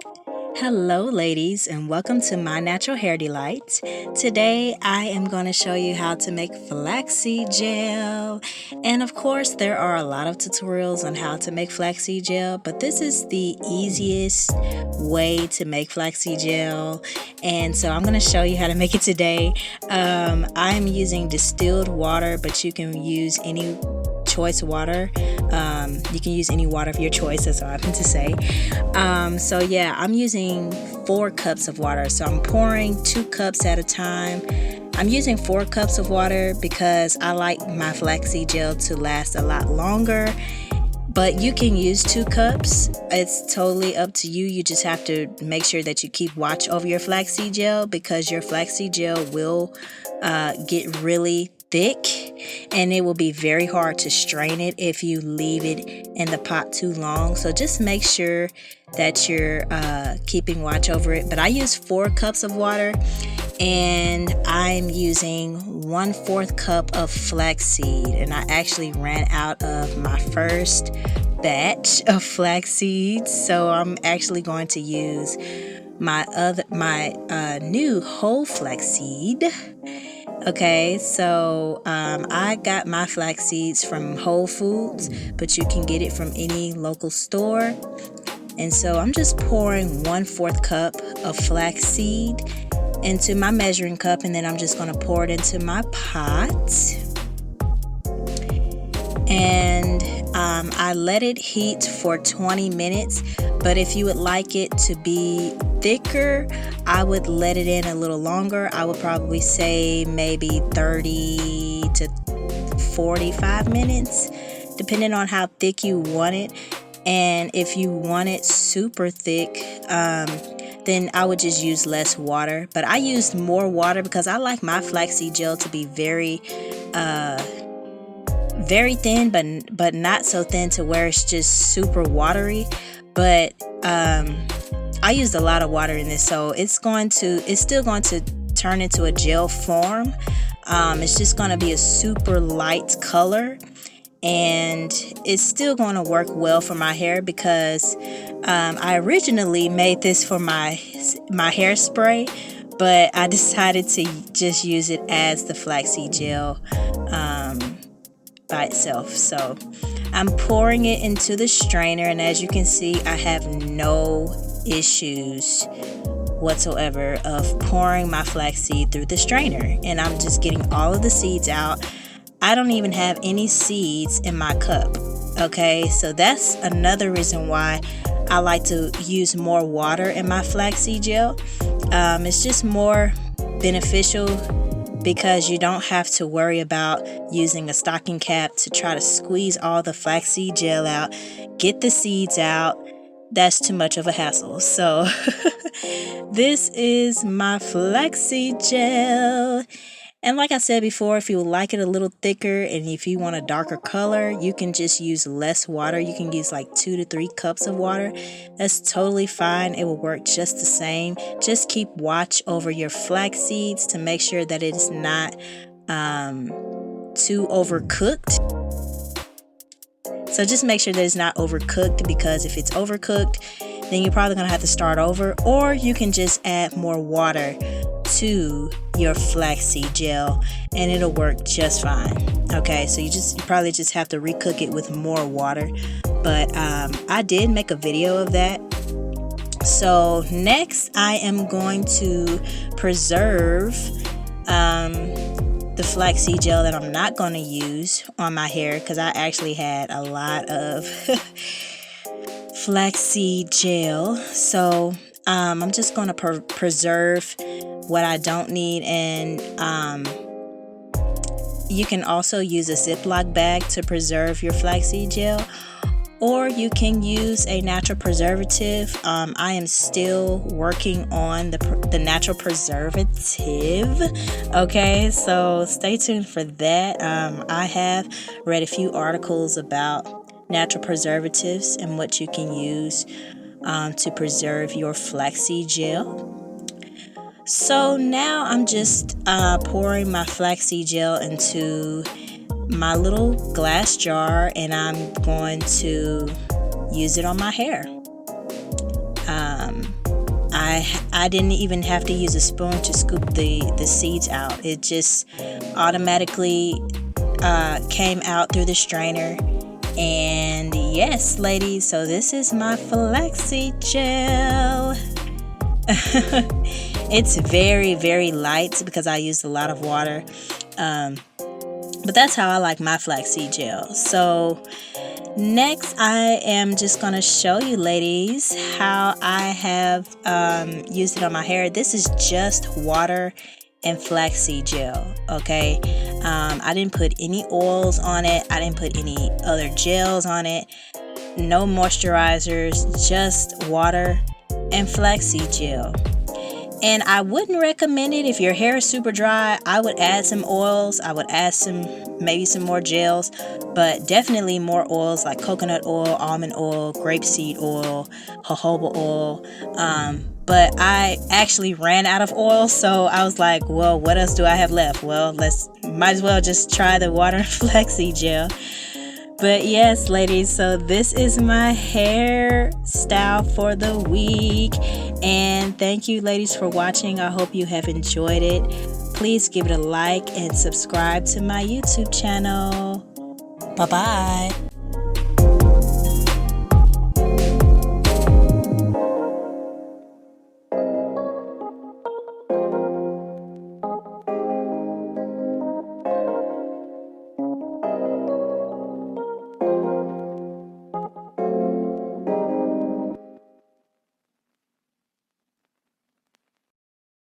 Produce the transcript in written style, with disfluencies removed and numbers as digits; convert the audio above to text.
Hello ladies and welcome to My Natural Hair Delights. Today I am going to show you how to make flaxseed gel. And of course there are a lot of tutorials on how to make flaxseed gel, but this is the easiest way to make flaxseed gel. And so I'm going to show you how to make it today. I'm using distilled water, but you can use any choice water. You can use any water of your choice, that's what I meant to say. So yeah, I'm using 4 cups of water. So I'm pouring 2 cups at a time. I'm using 4 cups of water because I like my flaxseed gel to last a lot longer. But you can use 2 cups. It's totally up to you. You just have to make sure that you keep watch over your flaxseed gel, because your flaxseed gel will get really thick and it will be very hard to strain it if you leave it in the pot too long. So just make sure that you're keeping watch over it. But I use 4 cups of water and I'm using 1/4 cup of flaxseed, and I actually ran out of my first batch of flaxseed, so I'm actually going to use my new whole flaxseed. Okay, so I got my flax seeds from Whole Foods, but you can get it from any local store. And so I'm just pouring 1/4 cup of flax seed into my measuring cup, and then I'm just going to pour it into my pot. And I let it heat for 20 minutes, but if you would like it to be thicker, I would let it in a little longer. I would probably say maybe 30 to 45 minutes, depending on how thick you want it. And if you want it super thick, then I would just use less water. But I used more water because I like my flaxseed gel to be very thin, but not so thin to where it's just super watery. But I used a lot of water in this, so it's still going to turn into a gel form. It's just going to be a super light color, and it's still going to work well for my hair because I originally made this for my hairspray, but I decided to just use it as the flaxseed gel by itself. So I'm pouring it into the strainer, and as you can see, I have no issues whatsoever of pouring my flaxseed through the strainer, and I'm just getting all of the seeds out. I don't even have any seeds in my cup. Okay, so that's another reason why I like to use more water in my flaxseed gel. It's just more beneficial because you don't have to worry about using a stocking cap to try to squeeze all the flaxseed gel out, get the seeds out. That's too much of a hassle. So this is my flaxseed gel. And like I said before, if you would like it a little thicker and if you want a darker color, you can just use less water. You can use like 2 to 3 cups of water. That's totally fine. It will work just the same. Just keep watch over your flax seeds to make sure that it is not too overcooked. So just make sure that it's not overcooked, because if it's overcooked, then you're probably going to have to start over, or you can just add more water to your flaxseed gel and it'll work just fine. Okay, so you probably just have to recook it with more water, but I did make a video of that. So next I am going to preserve the flaxseed gel that I'm not going to use on my hair, because I actually had a lot of flaxseed gel. So I'm just going to preserve what I don't need, and you can also use a Ziploc bag to preserve your flaxseed gel, or you can use a natural preservative. I am still working on the natural preservative. Okay, so stay tuned for that. I have read a few articles about natural preservatives and what you can use to preserve your flaxseed gel. So now I'm just pouring my flaxseed gel into my little glass jar, and I'm going to use it on my hair. I didn't even have to use a spoon to scoop the seeds out. It just automatically came out through the strainer. And yes, ladies, so this is my flaxseed gel. It's very, very light because I used a lot of water. But that's how I like my flaxseed gel. So next, I am just going to show you, ladies, how I have used it on my hair. This is just water and flaxseed gel, okay? I didn't put any oils on it. I didn't put any other gels on it. No moisturizers, just water and flaxseed gel. And I wouldn't recommend it if your hair is super dry. I would add some oils. I would add maybe some more gels, but definitely more oils like coconut oil, almond oil, grapeseed oil, jojoba oil. But I actually ran out of oil, so I was like, well, what else do I have left? Well, might as well just try the water and flaxseed gel. But yes, ladies, so this is my hairstyle for the week. And thank you, ladies, for watching. I hope you have enjoyed it. Please give it a like and subscribe to my YouTube channel. Bye-bye.